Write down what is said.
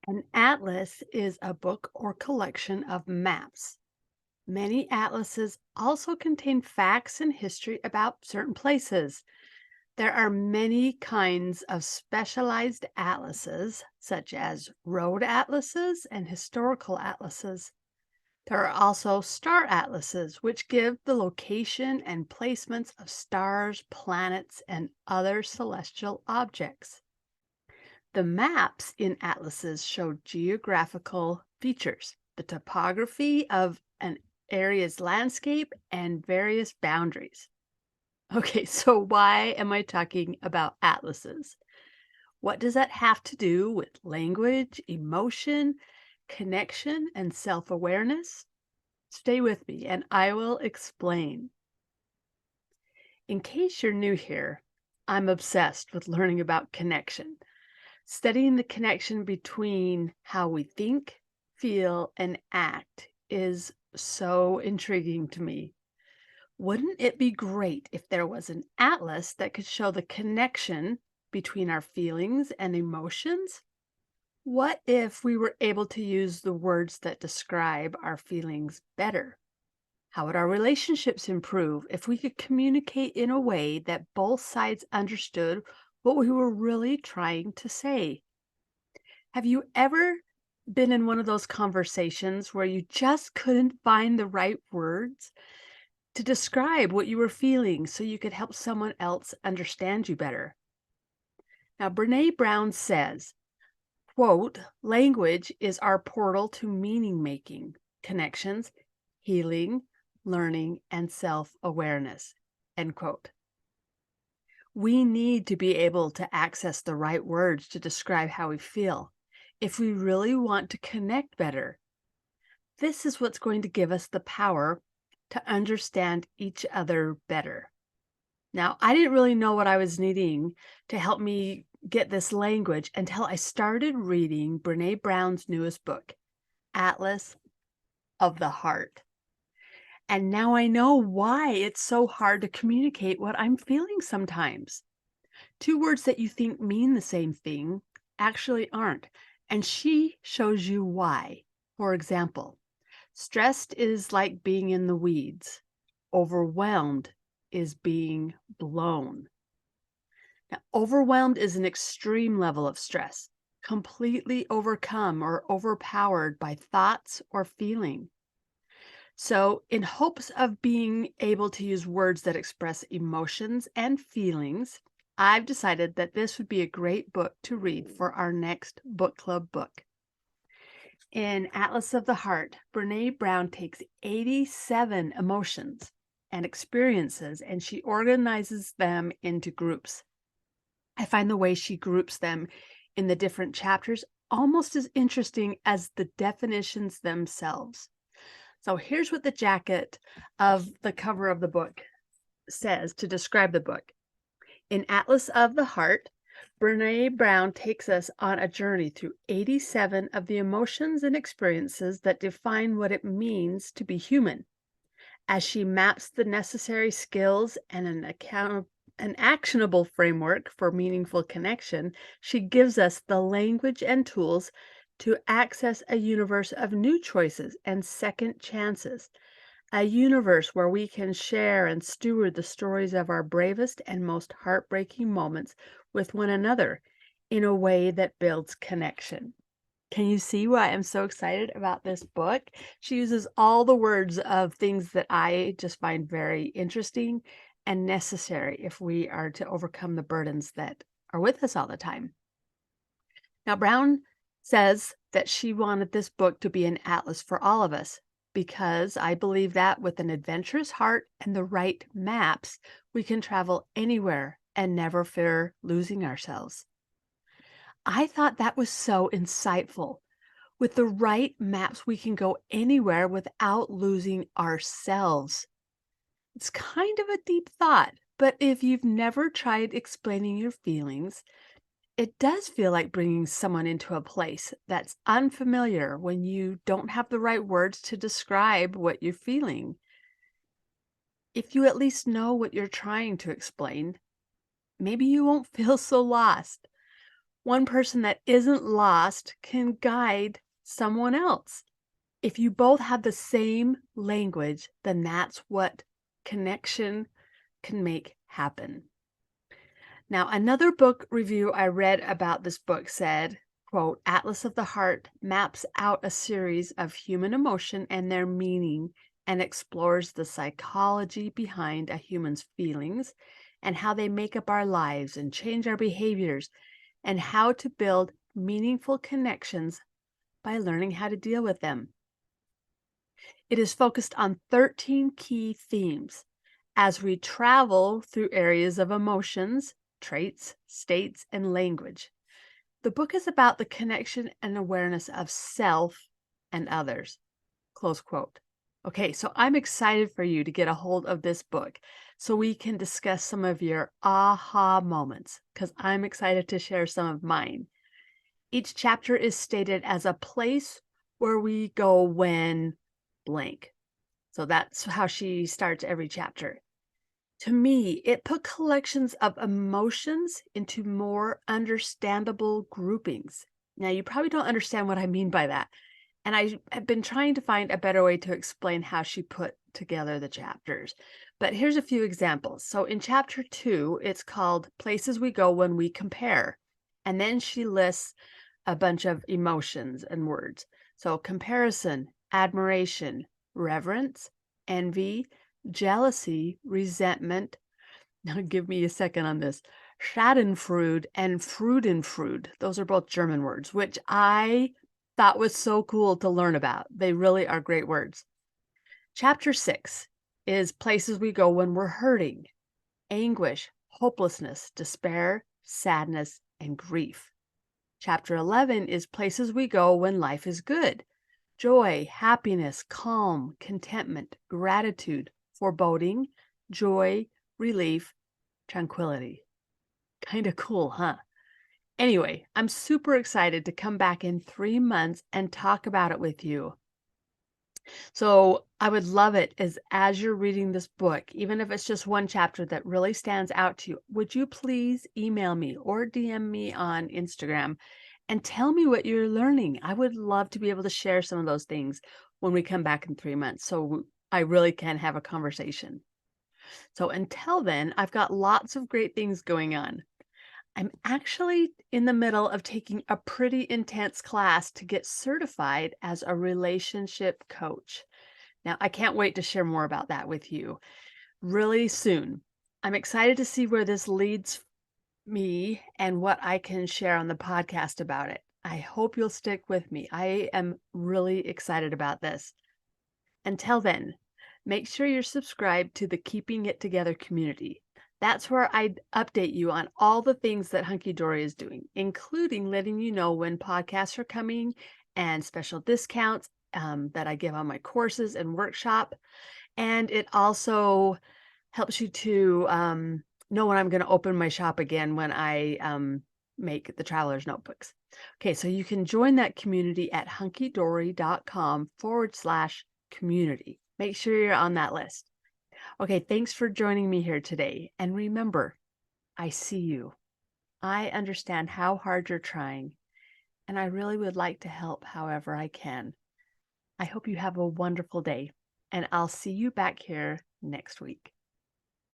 An atlas is a book or collection of maps. Many atlases also contain facts and history about certain places. There are many kinds of specialized atlases, such as road atlases and historical atlases. There are also star atlases, which give the location and placements of stars, planets, and other celestial objects. The maps in atlases show geographical features, the topography of an area's landscape, and various boundaries. Okay, so why am I talking about atlases? What does that have to do with language, emotion, connection, and self awareness? Stay with me and I will explain. In case you're new here, I'm obsessed with learning about connection. Studying the connection between how we think, feel, and act is so intriguing to me. Wouldn't it be great if there was an atlas that could show the connection between our feelings and emotions? What if we were able to use the words that describe our feelings better? How would our relationships improve if we could communicate in a way that both sides understood what we were really trying to say? Have you ever been in one of those conversations where you just couldn't find the right words to describe what you were feeling so you could help someone else understand you better? Now, Brene Brown says, quote, language is our portal to meaning making, connections, healing, learning, and self awareness, end quote. We need to be able to access the right words to describe how we feel if we really want to connect better. This is what's going to give us the power to understand each other better. Now, I didn't really know what I was needing to help me get this language until I started reading Brene Brown's newest book, Atlas of the Heart. And now I know why it's so hard to communicate what I'm feeling sometimes. Two words that you think mean the same thing actually aren't. And she shows you why. For example, stressed is like being in the weeds. Overwhelmed is being blown. Now, overwhelmed is an extreme level of stress, completely overcome or overpowered by thoughts or feeling. So, in hopes of being able to use words that express emotions and feelings, I've decided that this would be a great book to read for our next book club book. In Atlas of the Heart, Brene Brown takes 87 emotions and experiences and she organizes them into groups. I find the way she groups them in the different chapters almost as interesting as the definitions themselves. So here's what the jacket of the cover of the book says to describe the book. In Atlas of the Heart, Brene Brown takes us on a journey through 87 of the emotions and experiences that define what it means to be human. As she maps the necessary skills and an actionable framework for meaningful connection, she gives us the language and tools to access a universe of new choices and second chances, a universe where we can share and steward the stories of our bravest and most heartbreaking moments with one another in a way that builds connection. Can you see why I'm so excited about this book? She uses all the words of things that I just find very interesting and necessary if we are to overcome the burdens that are with us all the time. Now, Brown says that she wanted this book to be an atlas for all of us because I believe that with an adventurous heart and the right maps, we can travel anywhere and never fear losing ourselves. I thought that was so insightful. With the right maps, we can go anywhere without losing ourselves. It's kind of a deep thought, but if you've never tried explaining your feelings, it does feel like bringing someone into a place that's unfamiliar when you don't have the right words to describe what you're feeling. If you at least know what you're trying to explain, maybe you won't feel so lost. One person that isn't lost can guide someone else. If you both have the same language, then that's what connection can make happen. Now, another book review I read about this book said, quote, Atlas of the Heart maps out a series of human emotion and their meaning and explores the psychology behind a human's feelings and how they make up our lives and change our behaviors and how to build meaningful connections by learning how to deal with them. It is focused on 13 key themes as we travel through areas of emotions, traits, states, and language. The book is about the connection and awareness of self and others. Close quote. Okay, so I'm excited for you to get a hold of this book so we can discuss some of your aha moments because I'm excited to share some of mine. Each chapter is stated as a place where we go when blank. So that's how she starts every chapter. To me, it put collections of emotions into more understandable groupings. Now, you probably don't understand what I mean by that. And I have been trying to find a better way to explain how she put together the chapters. But here's a few examples. So in chapter 2, it's called Places We Go When We Compare. And then she lists a bunch of emotions and words. So comparison, admiration, reverence, envy, jealousy, resentment. Now give me a second on this. Schadenfreude and Freudenfreude. Those are both German words, which I thought was so cool to learn about. They really are great words. Chapter 6 is Places We Go When We're Hurting, anguish, hopelessness, despair, sadness, and grief. Chapter 11 is Places We Go When Life is Good, joy, happiness, calm, contentment, gratitude, foreboding, joy, relief, tranquility. Kind of cool, huh? Anyway, I'm super excited to come back in 3 months and talk about it with you. So I would love it as you're reading this book, even if it's just one chapter that really stands out to you, would you please email me or DM me on Instagram and tell me what you're learning? I would love to be able to share some of those things when we come back in 3 months so I really can have a conversation. So until then, I've got lots of great things going on. I'm actually in the middle of taking a pretty intense class to get certified as a relationship coach. Now, I can't wait to share more about that with you really soon. I'm excited to see where this leads me and what I can share on the podcast about it. I hope you'll stick with me. I am really excited about this. Until then, make sure you're subscribed to the Keeping It Together community. That's where I update you on all the things that Hunky Dory is doing, including letting you know when podcasts are coming and special discounts that I give on my courses and workshop. And it also helps you to know when I'm going to open my shop again when I make the Traveler's Notebooks. Okay, so you can join that community at hunkydory.com/community. Make sure you're on that list. Okay, thanks for joining me here today. And remember, I see you. I understand how hard you're trying, and I really would like to help however I can. I hope you have a wonderful day, and I'll see you back here next week.